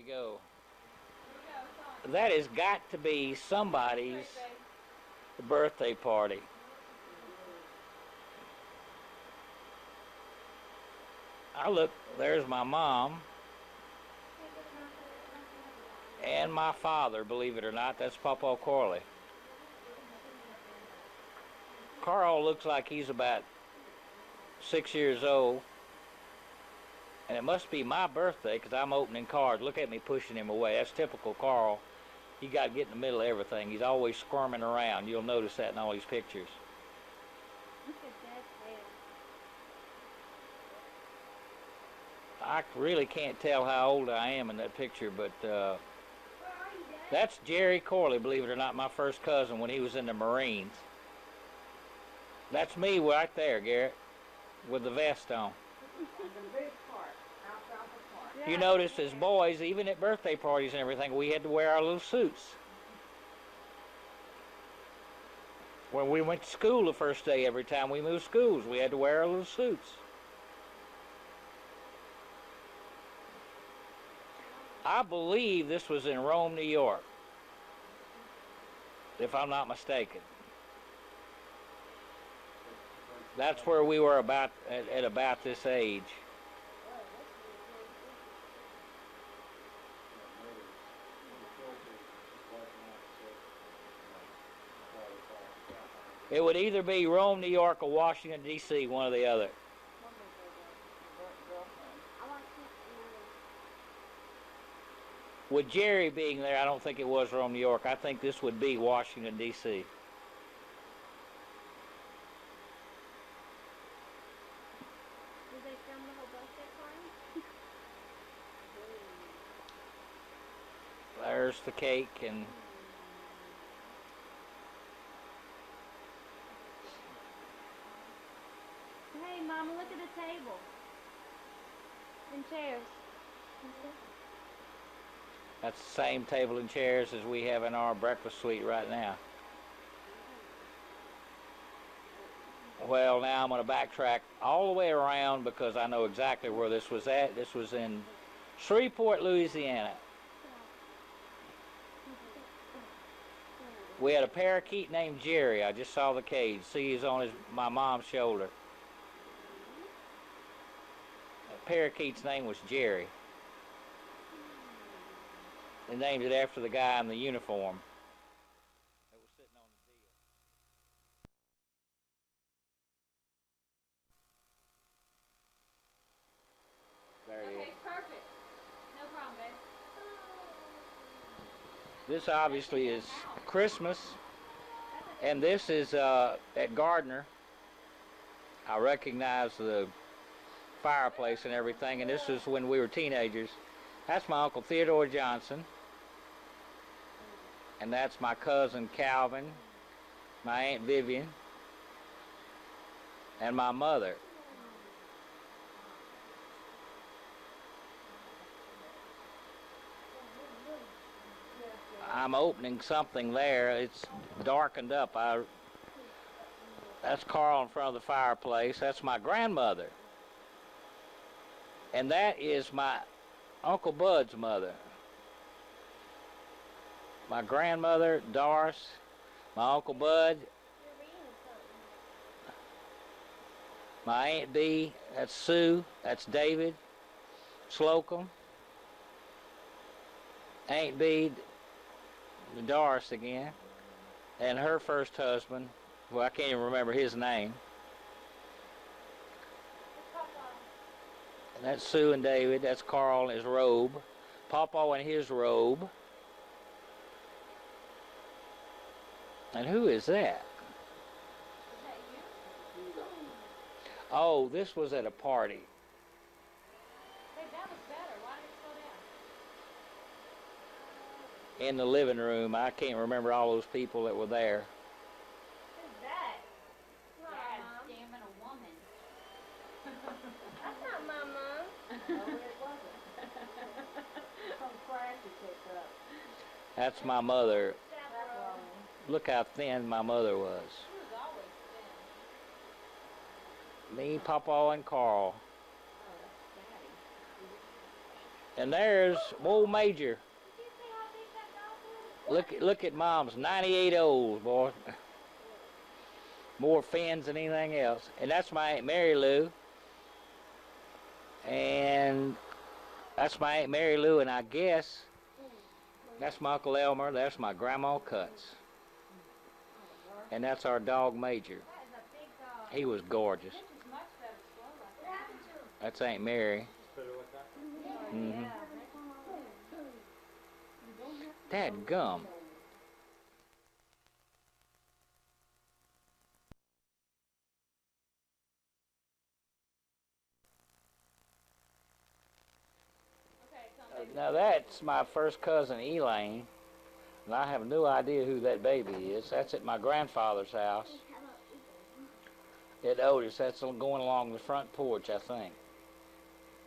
go. That has got to be somebody's birthday party. Look, there's my mom and my father, believe it or not. That's Papa Corley. Carl looks like he's about 6 years old. And it must be my birthday because I'm opening cards. Look at me pushing him away. That's typical Carl. He got to get in the middle of everything. He's always squirming around. You'll notice that in all these pictures. Look at that hair. I really can't tell how old I am in that picture, but that's Jerry Corley, believe it or not, my first cousin when he was in the Marines. That's me right there, Garrett, with the vest on. You notice as boys, even at birthday parties and everything, we had to wear our little suits. When we went to school the first day, every time we moved schools, we had to wear our little suits. I believe this was in Rome, New York, if I'm not mistaken. That's where we were at about this age. It would either be Rome, New York, or Washington, D.C., one or the other. With Jerry being there, I don't think it was Rome, New York. I think this would be Washington, D.C. Did they film the whole birthday party? There's the cake and... Hey, Mama, look at the table. And chairs. That's the same table and chairs as we have in our breakfast suite right now. Well, now I'm going to backtrack all the way around because I know exactly where this was at. This was in Shreveport, Louisiana. We had a parakeet named Jerry. I just saw the cage. See, he's on my mom's shoulder. The parakeet's name was Jerry. They named it after the guy in the uniform that was sitting on the deal. There it is. Okay, perfect. No problem, babe. This obviously is Christmas, and this is at Gardner. I recognize the fireplace and everything, and this is when we were teenagers. That's my Uncle Theodore Johnson. And that's my cousin Calvin, my Aunt Vivian, and my mother. I'm opening something there. It's darkened up. That's Carl in front of the fireplace. That's my grandmother. And that is my Uncle Bud's mother. My grandmother, Doris, my Uncle Bud, my Aunt Bee, that's Sue, that's David, Slocum, Aunt Bee, Doris again, and her first husband, well, I can't even remember his name. And that's Sue and David, that's Carl in his robe, Papa in his robe. And who is that? Is that you? Oh, this was at a party. Babe, that was better. Why did it slow down? In the living room. I can't remember all those people that were there. Who's that? Dad's damning a woman. That's not my mom. No, it wasn't. Some crash you picked up. That's my mother. Look how thin my mother was. She was always thin. Me, Papa, and Carl. Oh, that's Daddy. And there's old Major. Did you see how big that dog is? Look at Mom's 98 old, boy. More fins than anything else. And that's my Aunt Mary Lou. And that's my Aunt Mary Lou, and I guess that's my Uncle Elmer. That's my Grandma Cuts. And that's our dog Major. That is a big dog. He was gorgeous. This is much better slow like that. That's Aunt Mary. Mm-hmm. Yeah. Dad gum. Now that's my first cousin Elaine, and I have no idea who that baby is. That's at my grandfather's house. At Otis, that's going along the front porch, I think.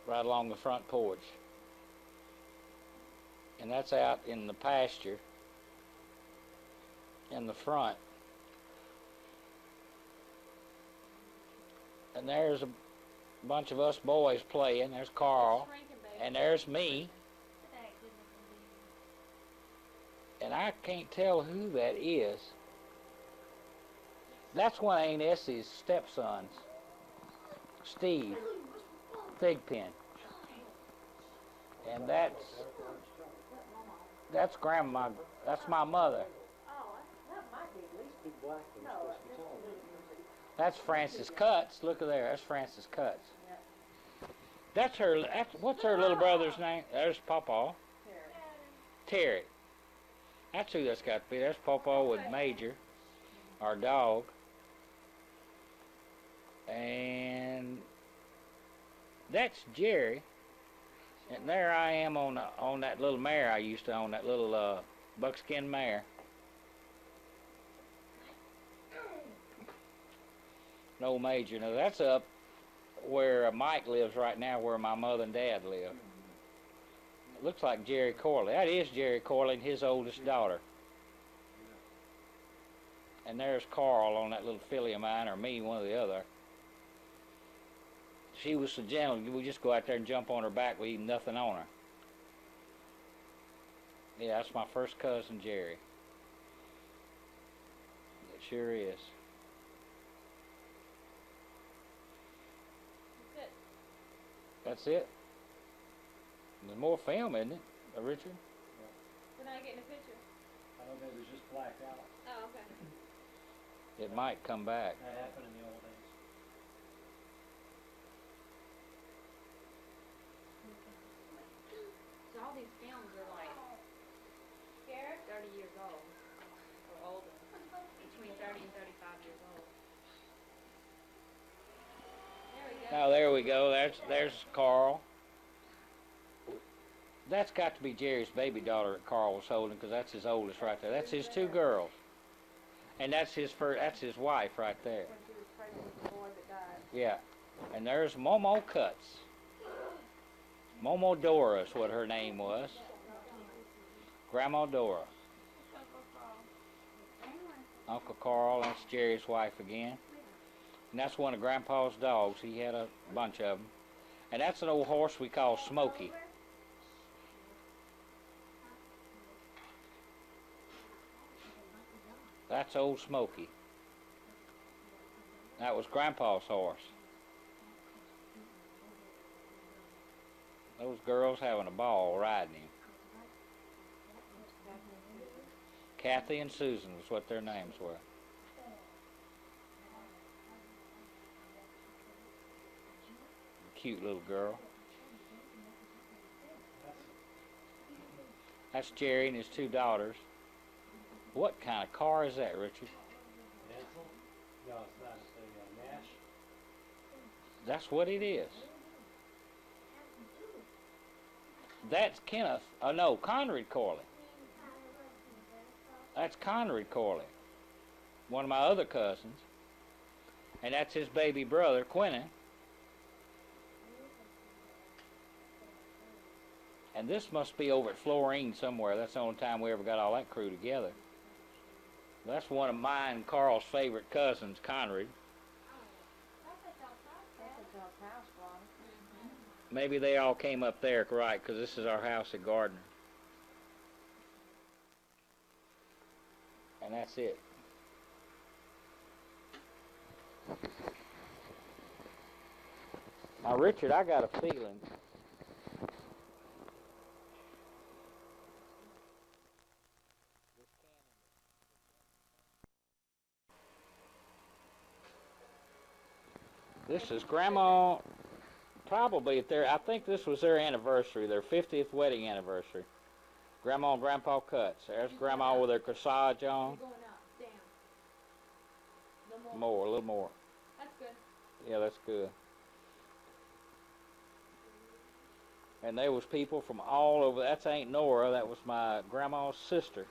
Right along the front porch. And that's out in the pasture in the front. And there's a bunch of us boys playing. There's Carl. And there's me. And I can't tell who that is. That's one of Aunt Essie's stepsons, Steve, Thigpen. And that's Grandma, that's my mother. Oh, that might be at least big black ones. No, That's Frances Cuts. Look at there, that's Frances Cuts. That's her, what's her little brother's name? There's Pawpaw. Terry. That's who that's got to be. There's Pawpaw with Major, our dog. And that's Jerry. And there I am on that little mare I used to own, that little buckskin mare. No Major. Now that's up where Mike lives right now, where my mother and dad live. It looks like Jerry Corley. That is Jerry Corley and his oldest daughter. And there's Carl on that little filly of mine, or me, one or the other. She was so gentle, we just go out there and jump on her back with even nothing on her. Yeah, that's my first cousin, Jerry. It sure is. That's it. There's more film, isn't it, Richard? Yeah. We're not getting a picture. I don't know, it was just blacked out. Oh, okay. It might come back. That happened in the old days. So all these films are like 30 years old or older, between 30 and 35 years old. There we go. Now there we go. There's Carl. That's got to be Jerry's baby daughter that Carl was holding, because that's his oldest right there. That's his two girls, and that's his wife right there. when she was pregnant with the boy that died. Yeah, and there's Momo Cuts. Momo Dora is what her name was. Grandma Dora. Uncle Carl, that's Jerry's wife again. And that's one of Grandpa's dogs. He had a bunch of them. And that's an old horse we call Smokey. That's old Smokey. That was Grandpa's horse. Those girls having a ball riding him. Kathy and Susan was what their names were. Cute little girl. That's Jerry and his two daughters. What kind of car is that, Richard? Denzel? No, it's not. It's a Nash. That's what it is. That's Kenneth. Oh no, Conrad Corley. That's Conrad Corley, one of my other cousins. And that's his baby brother, Quentin. And this must be over at Florine somewhere. That's the only time we ever got all that crew together. That's one of mine and Carl's favorite cousins, Conrad. That's a dog's house, Ron. Maybe they all came up there, right, because this is our house at Gardner. And that's it. Now, Richard, I got a feeling. This is Grandma, probably at their, I think this was their anniversary, their 50th wedding anniversary. Grandma and Grandpa Cuts. There's Grandma with her corsage on. You're going up, down. A little more. More, a little more. That's good. Yeah, that's good. And there was people from all over. That's Aunt Nora. That was my grandma's sister.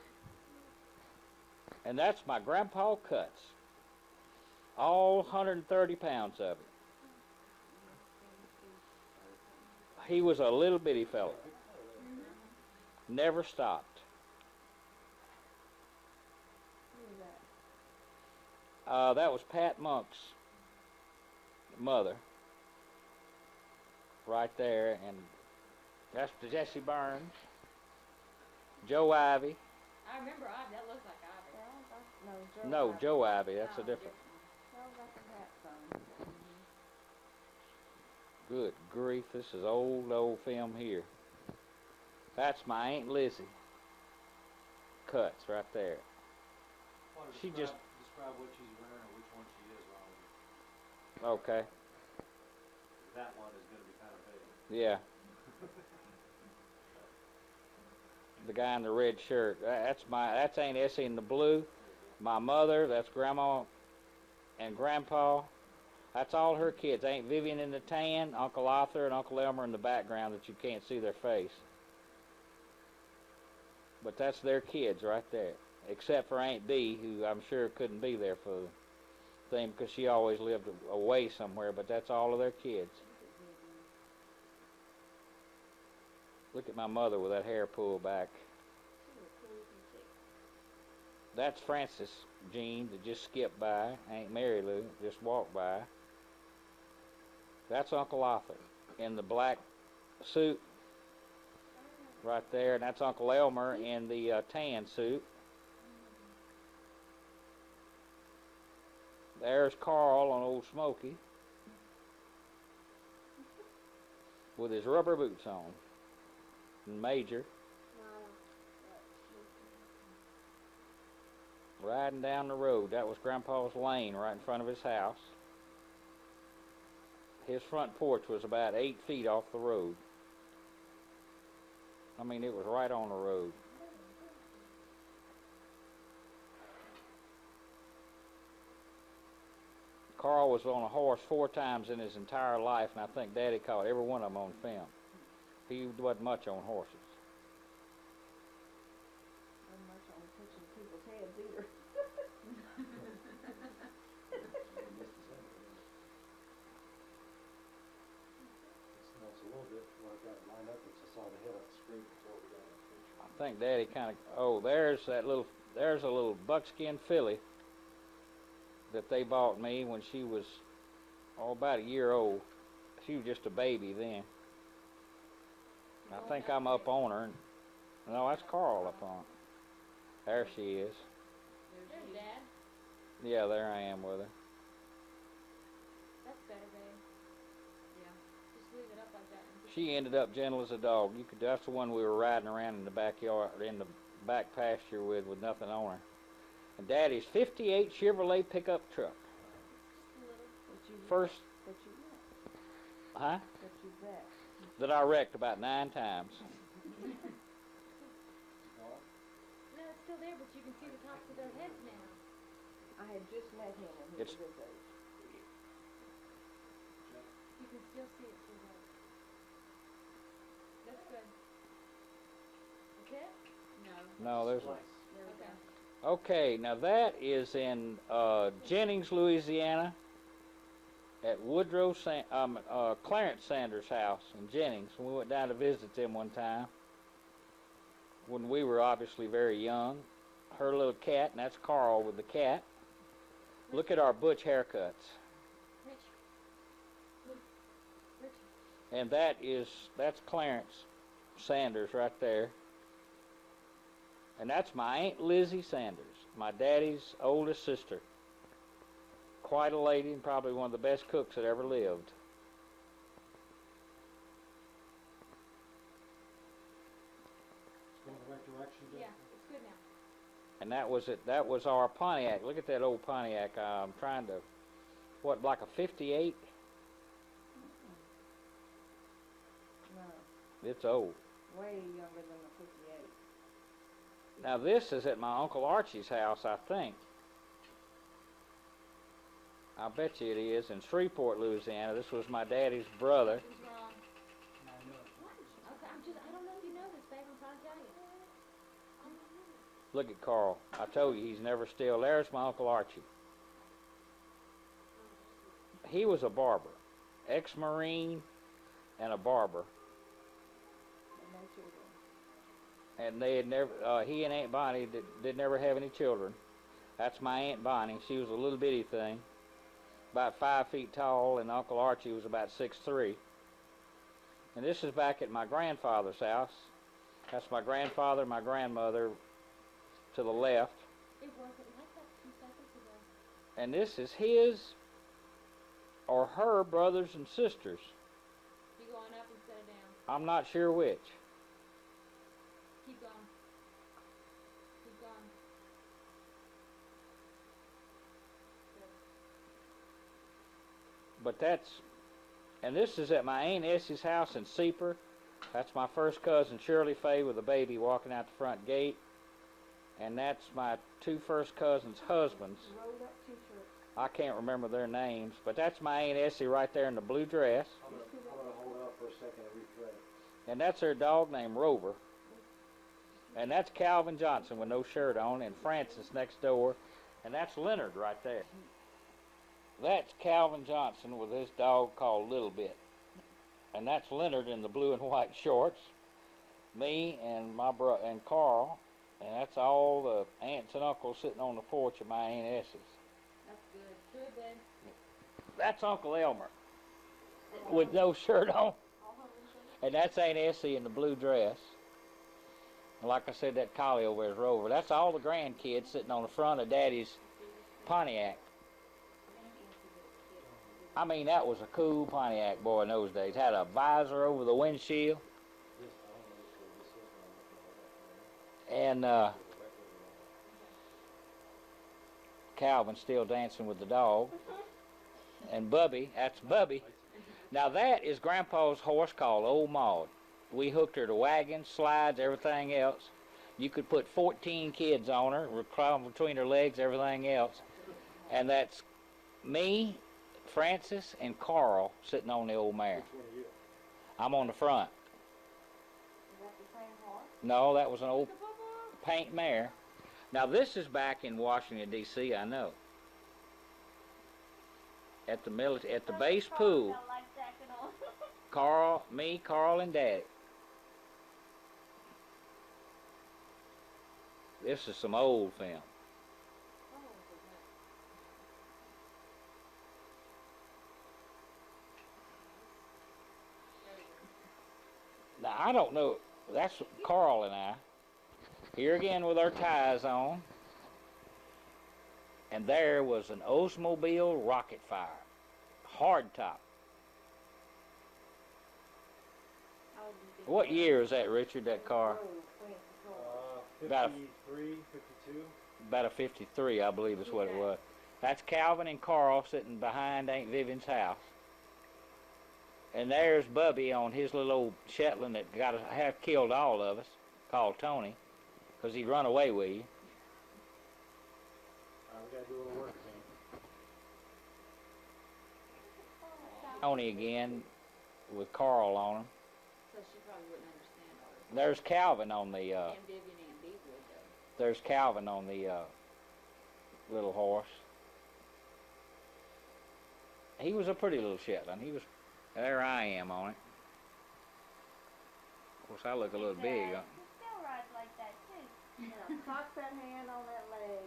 And that's my Grandpa Cuts. All 130 pounds of it. He was a little bitty fella. Never stopped. Who is that? That was Pat Monk's mother. Right there. And that's Jesse Burns. Joe Ivy. I remember Ivy. That looks like Ivy. No, Joe Ivy. That's a Oh, different. That's a hat phone. Good grief, this is old film here. That's my Aunt Lizzie. Cuts right there. Well, She describe, just- describe what she's wearing or which one she is, Ronald. Okay, That one is going to be kind of big. yeah. The guy in the red shirt. That's Aunt Essie in the blue. My mother, that's Grandma and Grandpa. That's all her kids. Aunt Vivian in the tan, Uncle Arthur and Uncle Elmer in the background that you can't see their face. But that's their kids right there. Except for Aunt Dee, who I'm sure couldn't be there for the thing because she always lived away somewhere, but that's all of their kids. Look at my mother with that hair pulled back. That's Francis Jean that just skipped by. Aunt Mary Lou just walked by. That's Uncle Arthur in the black suit right there, and that's Uncle Elmer in the tan suit. There's Carl on Old Smoky with his rubber boots on. And Major riding down the road. That was Grandpa's lane right in front of his house. His front porch was about 8 feet off the road. I mean, it was right on the road. Carl was on a horse 4 times in his entire life, and I think Daddy caught every one of them on film. He wasn't much on horses. Not much on touching people's heads either. It's a little bit where I got it lined up. It's just saw the head up the screen before we got the picture. I think Daddy kind of. Oh, there's a little buckskin filly that they bought me when she was about a year old. She was just a baby then. I think I'm up on her. No, that's Carl up on. There she is. There's Dad. Yeah, there I am with her. That's better, babe. Yeah. Just leave it up like that. She ended up gentle as a dog. That's the one we were riding around in the backyard, in the back pasture with nothing on her. And Daddy's '58 Chevrolet pickup truck. First, That you bet. huh? That you bet. That I wrecked about 9 times. No, it's still there, but you can see the tops of their heads now. I had just met him when he It's- was this age. You can still see it through there. That's good. Okay? No. No, there's. Okay. Okay, now that is in Jennings, Louisiana, at Clarence Sanders' house in Jennings. We went down to visit them one time when we were obviously very young. Her little cat, and that's Carl with the cat. Look at our butch haircuts. Rich. Look. Rich. And that's Clarence Sanders right there. And that's my Aunt Lizzie Sanders, my daddy's oldest sister. Quite a lady and probably one of the best cooks that ever lived. It's going the right direction, Yeah, it's good now. And that was it. That was our Pontiac. Look at that old Pontiac. I'm trying to, what, like a 58? No, It's old. way younger than the 58. Now this is at my Uncle Archie's house, I think. I bet you it is, in Shreveport, Louisiana. This was my daddy's brother. It was wrong. What? Okay, I don't know if you know this, babe. I'm trying to tell you. Look at Carl. I told you, he's never still. There's my Uncle Archie. He was a barber. Ex-Marine and a barber. And no children. And they had never, he and Aunt Bonnie did never have any children. That's my Aunt Bonnie. She was a little bitty thing, about 5 feet tall, and Uncle Archie was about 6'3". And this is back at my grandfather's house. That's my grandfather, my grandmother to the left. It wasn't like that 2 seconds ago. And this is his or her brothers and sisters. You going up instead of down. I'm not sure which. Keep going. Keep going. But and this is at my Aunt Essie's house in Seeper. That's my first cousin, Shirley Faye, with a baby walking out the front gate. And that's my 2 first cousins' husbands. Rolled up t-shirts. I can't remember their names, but that's my Aunt Essie right there in the blue dress. I'm going to hold it up for a second and rethread it. And that's her dog named Rover. And that's Calvin Johnson with no shirt on, and Francis next door. And that's Leonard right there. That's Calvin Johnson with his dog called Little Bit. And that's Leonard in the blue and white shorts. Me and my brother and Carl. And that's all the aunts and uncles sitting on the porch of my Aunt Essie's. That's good. Good, babe. That's Uncle Elmer with no shirt on. And that's Aunt Essie in the blue dress. And like I said, that collie over there is Rover. That's all the grandkids sitting on the front of Daddy's Pontiac. I mean, that was a cool Pontiac, boy, in those days. Had a visor over the windshield. And Calvin's still dancing with the dog. And Bubby, that's Bubby. Now that is Grandpa's horse called Old Maud. We hooked her to wagons, slides, everything else. You could put 14 kids on her, recline between her legs, everything else. And that's me, Francis, and Carl sitting on the old mare. Which one are you? I'm on the front. Is that the same horse? No, that was an old paint mare. Now this is back in Washington, D.C., I know. At the base pool, Like stacking on. Carl, and Daddy. This is some old film. Now I don't know. That's Carl and I. Here again with our ties on. And there was an Oldsmobile rocket fire. Hardtop. What year is that, Richard, that car? About 53, 52. About a 53, I believe is what it was. That's Calvin and Carl sitting behind Aunt Vivian's house. And there's Bubby on his little old Shetland that got half killed all of us, called Tony, because he'd run away with you. We got to do a little work, man. Tony again with Carl on him. So she probably wouldn't understand all this. There's Calvin on the, And Vivian and Dee would, though. there's Calvin on the little horse. He was a pretty little Shetland. There I am on it. Of course, I look a little big. He still rides like that, too. Now, cock that hand on that leg.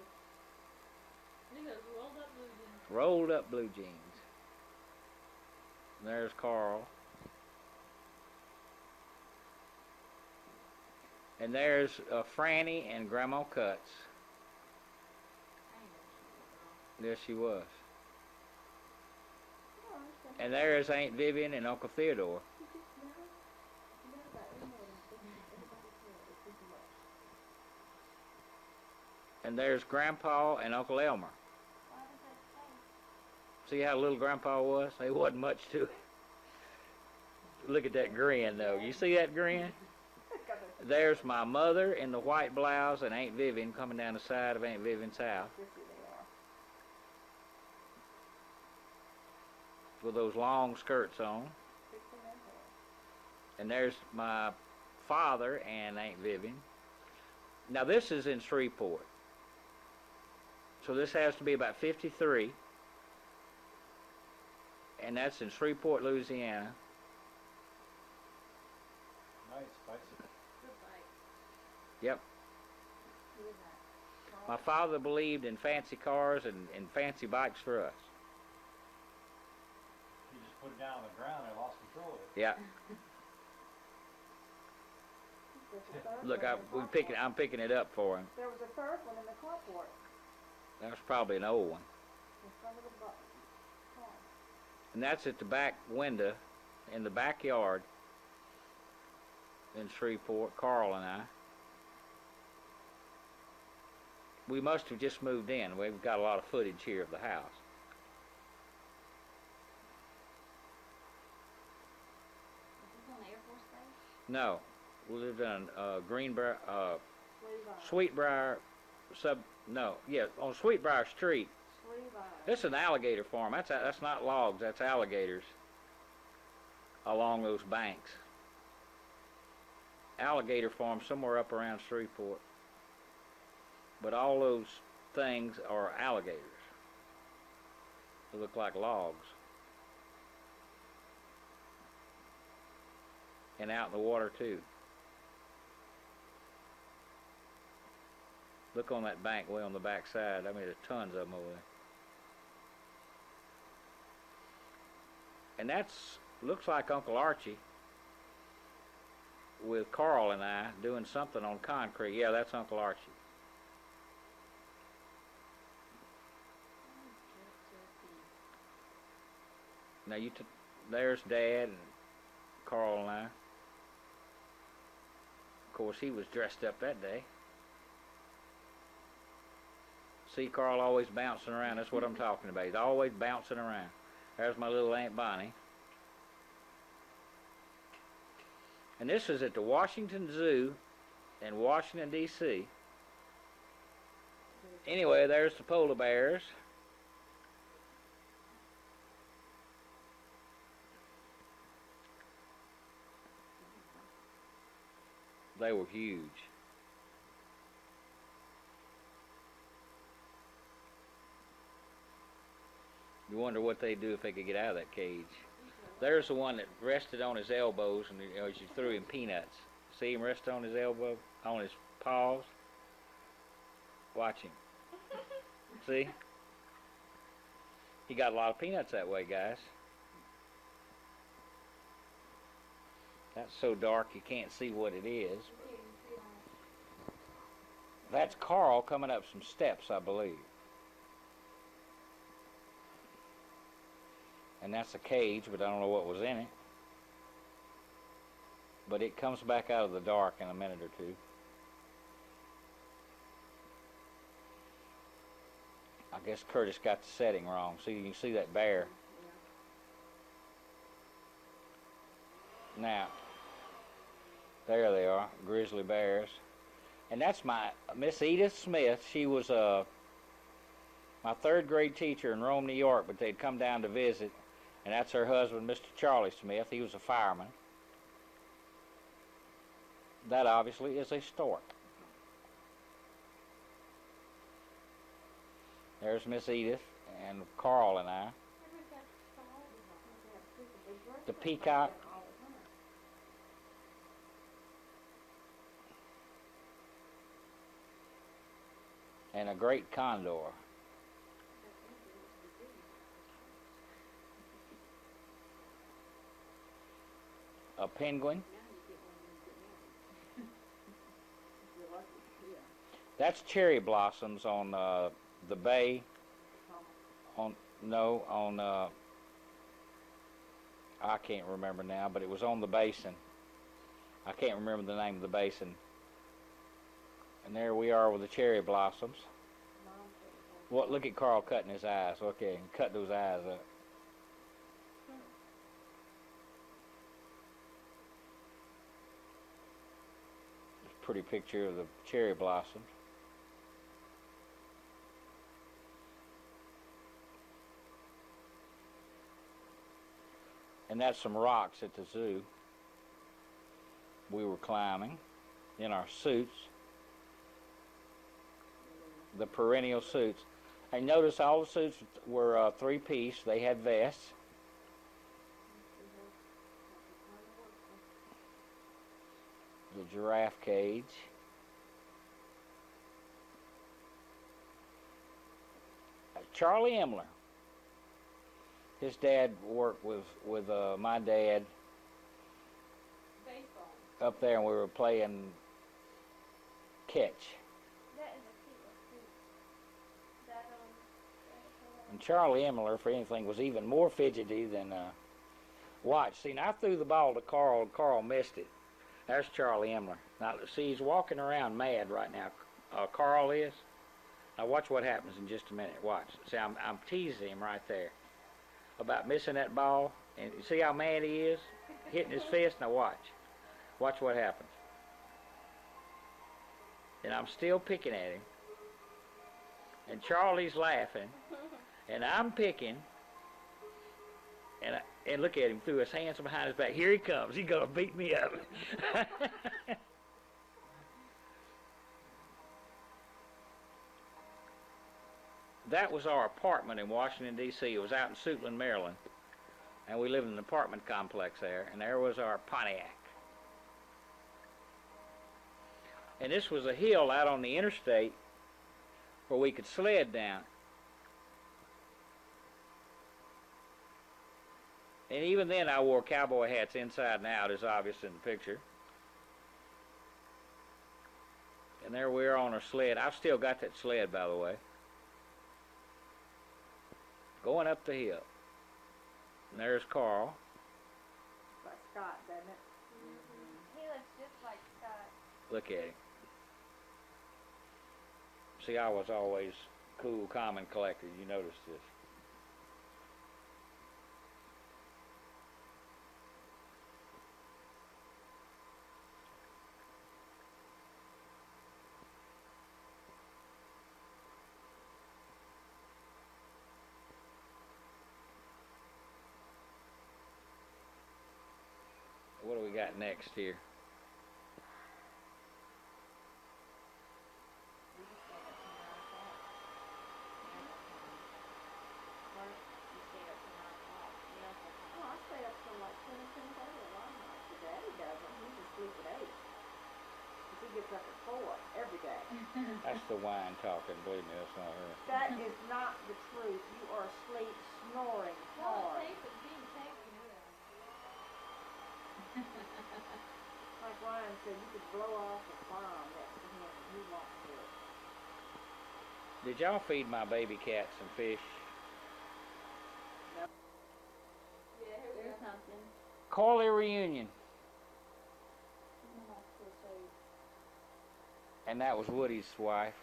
Look at those rolled up blue jeans. Rolled up blue jeans. And there's Carl. And there's Franny and Grandma Cuts. There she was. And there's Aunt Vivian and Uncle Theodore. And there's Grandpa and Uncle Elmer. See how little Grandpa was? There wasn't much to it. Look at that grin, though. You see that grin? There's my mother in the white blouse and Aunt Vivian coming down the side of Aunt Vivian's house. With those long skirts on. And there's my father and Aunt Vivian. Now this is in Shreveport. So this has to be about 53. And that's in Shreveport, Louisiana. Nice, spicy. Yep. My father believed in fancy cars and fancy bikes for us. He just put it down on the ground and lost control of it. Yeah. Look, I'm picking it up for him. There was a third one in the carport. That was probably an old one. In front of the car. And that's at the back window in the backyard in Shreveport, Carl and I. We must have just moved in. We've got a lot of footage here of the house. Is this on the Air Force Base? No, we lived on Sweetbriar on Sweetbriar Street. This is an alligator farm. That's not logs. That's alligators along those banks. Alligator farm somewhere up around Shreveport. But all those things are alligators. They look like logs. And out in the water too. Look on that bank way on the back side. I mean, there's tons of them over there. And that's looks like Uncle Archie with Carl and I doing something on concrete. Yeah, that's Uncle Archie. Now there's Dad and Carl and I. Of course, he was dressed up that day. See Carl always bouncing around. That's what I'm talking about. He's always bouncing around. There's my little Aunt Bonnie. And this is at the Washington Zoo in Washington, D.C. Anyway, there's the polar bears. They were huge. You wonder what they'd do if they could get out of that cage. There's the one that rested on his elbows and as you threw him peanuts. See him rest on his elbow, on his paws? Watch him. See? He got a lot of peanuts that way, guys. That's so dark you can't see what it is. That's Carl coming up some steps, I believe. And that's a cage, but I don't know what was in it. But it comes back out of the dark in a minute or two. I guess Curtis got the setting wrong. See, you can see that bear. Now, there they are, grizzly bears. And that's my Miss Edith Smith. She was my third grade teacher in Rome, New York, but they'd come down to visit. And that's her husband, Mr. Charlie Smith. He was a fireman. That obviously is a stork. There's Miss Edith and Carl and I. The peacock. And a great condor. A penguin. That's cherry blossoms on the bay. On I can't remember now, but it was on the basin. I can't remember the name of the basin. And there we are with the cherry blossoms. What? Look at Carl cutting his eyes. Okay, cut those eyes up. Pretty picture of the cherry blossoms. And that's some rocks at the zoo. We were climbing in our suits, the perennial suits. And notice all the suits were three-piece. They had vests. The giraffe cage. Charlie Emler. His dad worked with my dad Baseball. up there, and we were playing catch. That is a cute little suit. That And Charlie Emler, for anything, was even more fidgety than Watch. See, now I threw the ball to Carl, and Carl missed it. There's Charlie Emler. Now, see, he's walking around mad right now. Carl is. Now, watch what happens in just a minute. Watch. See, I'm teasing him right there about missing that ball. And see how mad he is? Hitting his fist. Now, watch. Watch what happens. And I'm still picking at him. And Charlie's laughing. And I'm picking. And look at him through his hands behind his back. Here he comes. He's going to beat me up. That was our apartment in Washington, D.C. It was out in Suitland, Maryland. And we lived in an apartment complex there. And there was our Pontiac. And this was a hill out on the interstate where we could sled down. And even then I wore cowboy hats inside and out, as obvious in the picture. And there we are on our sled. I've still got that sled, by the way. Going up the hill. And there's Carl. Like Scott, doesn't it? Mm-hmm. He looks just like Scott. Look at him. See, I was always cool, calm, and collected. You noticed this. What do we got next here? Oh, I stay up till like 10 or 10:30 a lot of nights. But Daddy doesn't. He just sleeps at 8. 'Cause he gets up at 4 every day. That's the wine talking. Believe me, that's not her. That is not the truth. You are asleep, snoring No, hard. the tape is being taken with. Like Ryan said, you could blow off a bomb next to him and he won't do it. Did y'all feed my baby cat some fish? Yeah, there's something. Corley reunion. And that was Woody's wife.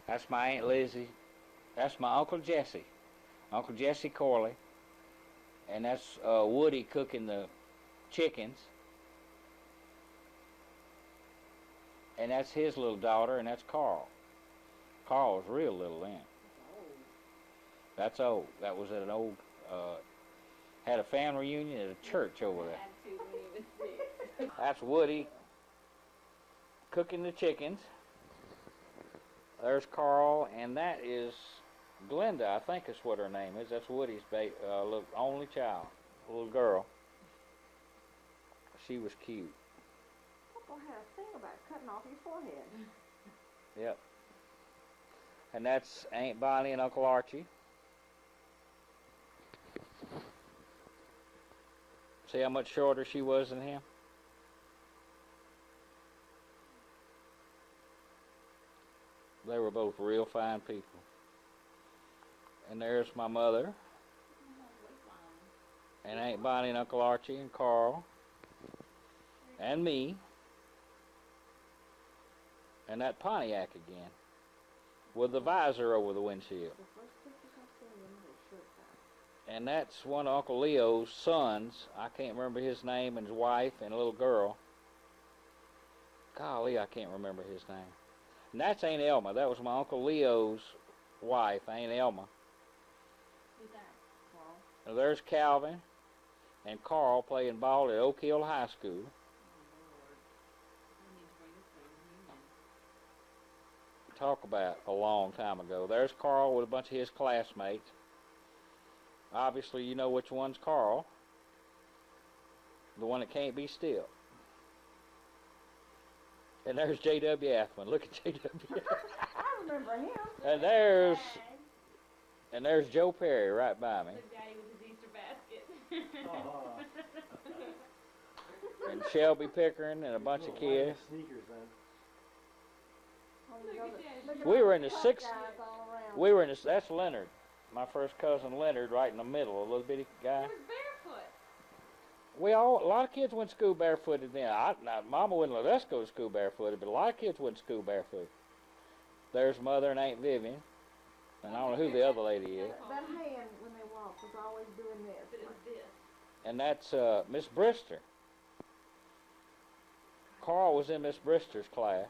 That's my Aunt Lizzie. That's my Uncle Jesse. Uncle Jesse Corley. And that's Woody cooking the chickens. And that's his little daughter, and that's Carl. Carl was real little then. That's old. That was at an old, had a family reunion at a church over there. Attitude when he was 6. That's Woody cooking the chickens. There's Carl, and that is Glenda, I think is what her name is. That's Woody's little only child, little girl. She was cute. Papa had a thing about cutting off your forehead. Yep. And that's Aunt Bonnie and Uncle Archie. See how much shorter she was than him? They were both real fine people. And there's my mother, and Aunt Bonnie and Uncle Archie and Carl, and me, and that Pontiac again, with the visor over the windshield. And that's one of Uncle Leo's sons. I can't remember his name, and his wife, and a little girl. Golly, I can't remember his name. And that's Aunt Elma. That was my Uncle Leo's wife, Aunt Elma. Who's that? Now there's Calvin and Carl playing ball at Oak Hill High School. Talk about a long time ago. There's Carl with a bunch of his classmates. Obviously, you know which one's Carl. The one that can't be still. And there's J.W. Athman. Look at J.W. I remember him. And there's Joe Perry right by me. The daddy with his Easter basket. And Shelby Pickering and a bunch of kids. Sneakers, man. We were in the sixth. That's Leonard. My first cousin Leonard, right in the middle, a little bitty guy. He was barefoot. A lot of kids went to school barefooted then. Mama wouldn't let us go to school barefooted, but a lot of kids went to school barefoot. There's Mother and Aunt Vivian, and I don't know who the other lady is. That hand when they walk was always doing this. But it was this. And that's Miss Brister. Carl was in Miss Brister's class.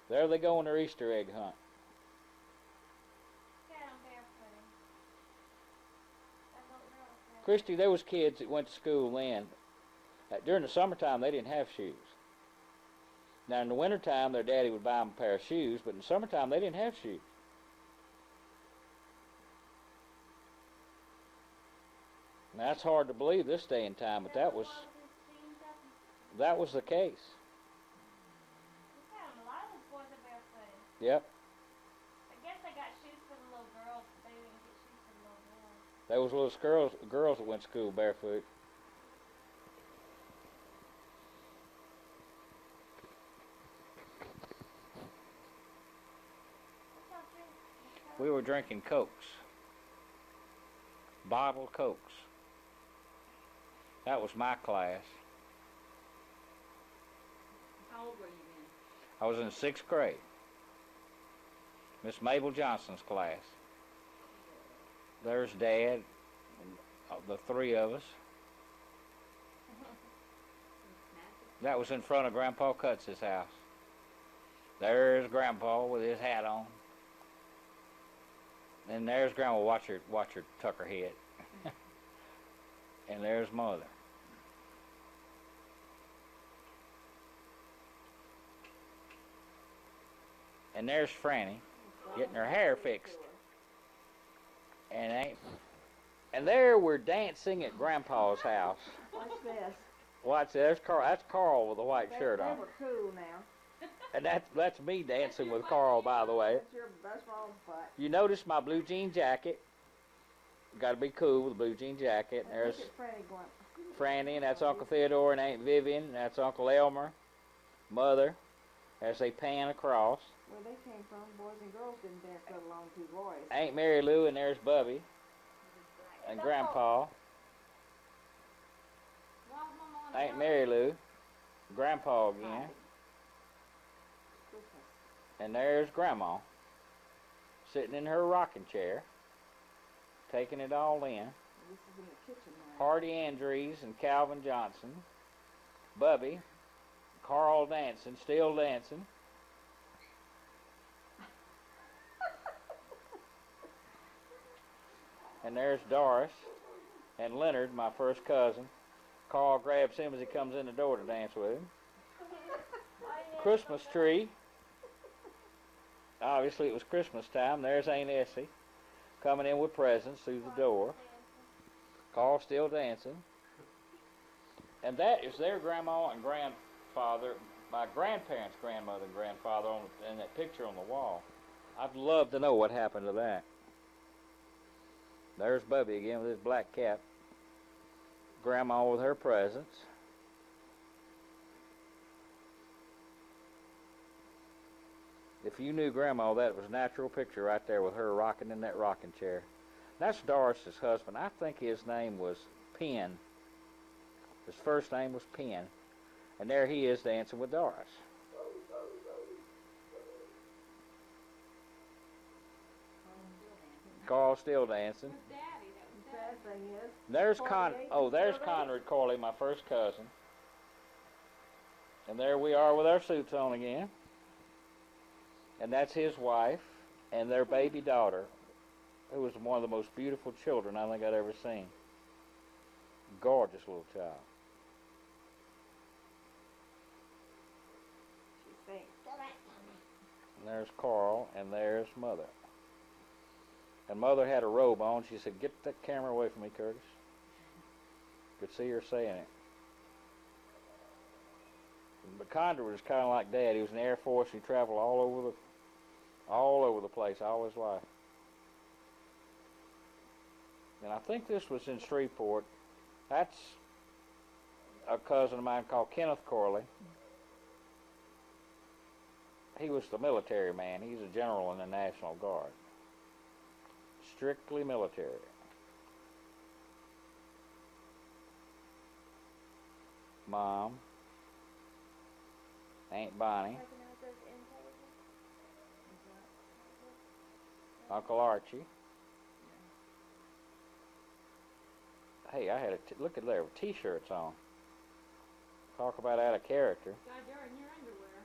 There they go on their Easter egg hunt. Christy, there was kids that went to school then. During the summertime, they didn't have shoes. Now, in the wintertime, their daddy would buy them a pair of shoes, but in the summertime, they didn't have shoes. Now, that's hard to believe this day and time, but that was the case. Yep. I guess they got shoes for the little girls, but they didn't get shoes for the little boys. There was little girls that went to school barefoot. We were drinking Cokes. Bottled Cokes. That was my class. How old were you then? I was in 6th grade. Miss Mabel Johnson's class. There's Dad, and the three of us. That was in front of Grandpa Cutz's house. There's Grandpa with his hat on. And there's Grandma, watch her tuck her head. And there's Mother. And there's Franny, getting her hair fixed. And there we're dancing at Grandpa's house. Watch this. Watch, there's Carl. That's Carl with a white shirt They on. were cool now. And that's me dancing with Carl, by the way. That's wrong butt. You notice my blue jean jacket. Got to be cool with a blue jean jacket. And there's Look at Franny going. Franny, and that's Uncle Theodore and Aunt Vivian, and that's Uncle Elmer, Mother, as they pan across. Where they came from, boys and girls didn't dance, let alone two boys. Aunt Mary Lou, and there's Bubby, and Grandpa. Aunt Mary Lou, Grandpa again, and there's Grandma, sitting in her rocking chair, taking it all in. This is in the kitchen now. Hardy Andrews and Calvin Johnson, Bubby, Carl dancing, still dancing. And there's Doris and Leonard, my first cousin. Carl grabs him as he comes in the door to dance with him. Christmas tree. Obviously it was Christmas time. There's Aunt Essie coming in with presents through the door. Carl still dancing. And that is their grandma and grandfather, my grandparents' grandmother and grandfather in that picture on the wall. I'd love to know what happened to that. There's Bubby again with his black cap. Grandma with her presents. If you knew Grandma, that was a natural picture right there with her rocking in that rocking chair. That's Doris's husband. I think his name was Penn. His first name was Penn. And there he is dancing with Doris. Carl's still dancing. Daddy, The sad thing is, There's Corley, Conrad Corley, my first cousin. And there we are with our suits on again. And that's his wife and their baby daughter, who was one of the most beautiful children I think I'd ever seen. Gorgeous little child. she thinks. And there's Carl, and there's Mother. And Mother had a robe on. She said, "Get that camera away from me, Curtis." Could see her saying it. But Conrad was kind of like Dad. He was in the Air Force. He traveled all over the place all his life. And I think this was in Shreveport. That's a cousin of mine called Kenneth Corley. He was the military man. He's a general in the National Guard. Strictly military. Mom. Aunt Bonnie. Uncle Archie. Hey, I had look at there with T-shirts on. Talk about out of character. God, you're in your underwear.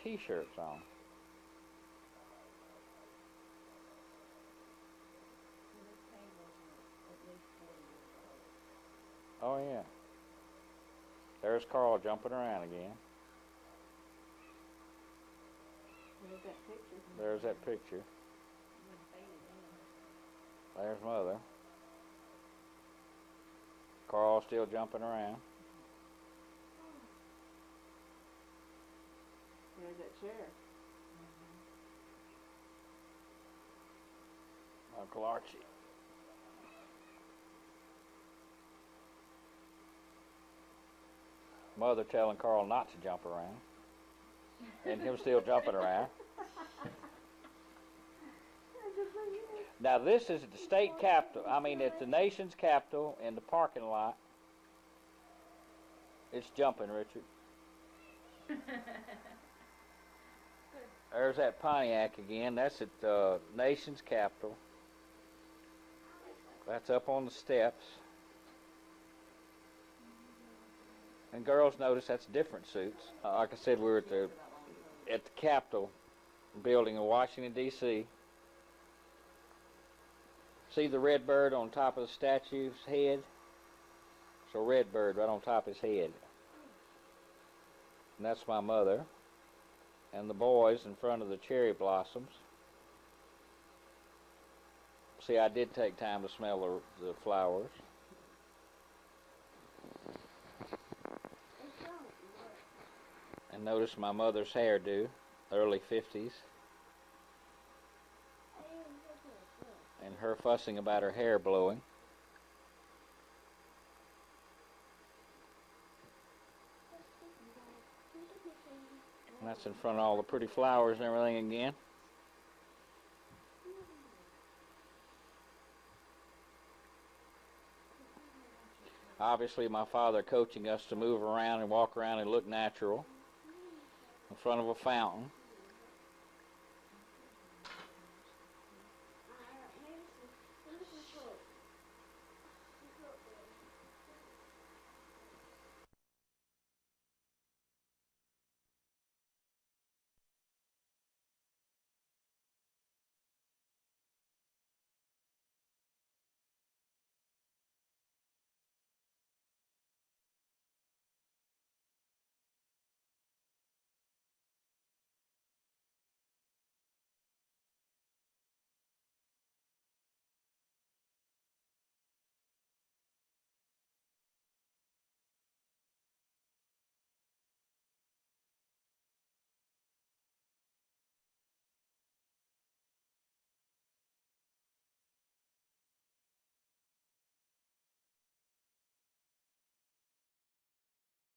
T-shirts on. Oh yeah. There's Carl jumping around again. There's that picture. There's that picture. There's Mother. Carl still jumping around. There's that chair. Uncle Archie. Mother telling Carl not to jump around. And him still jumping around. Now this is at the state capitol. I mean, at the nation's capital in the parking lot. It's jumping, Richard. There's that Pontiac again. That's at the nation's capital. That's up on the steps. And girls, notice that's different suits. Like I said, we were at the Capitol building in Washington, D.C. See the red bird on top of the statue's head? It's a red bird right on top of his head. And that's my mother. And the boys in front of the cherry blossoms. See, I did take time to smell the flowers. And notice my mother's hairdo, early 50s. And her fussing about her hair blowing. And that's in front of all the pretty flowers and everything again. Obviously my father coaching us to move around and walk around and look natural in front of a fountain.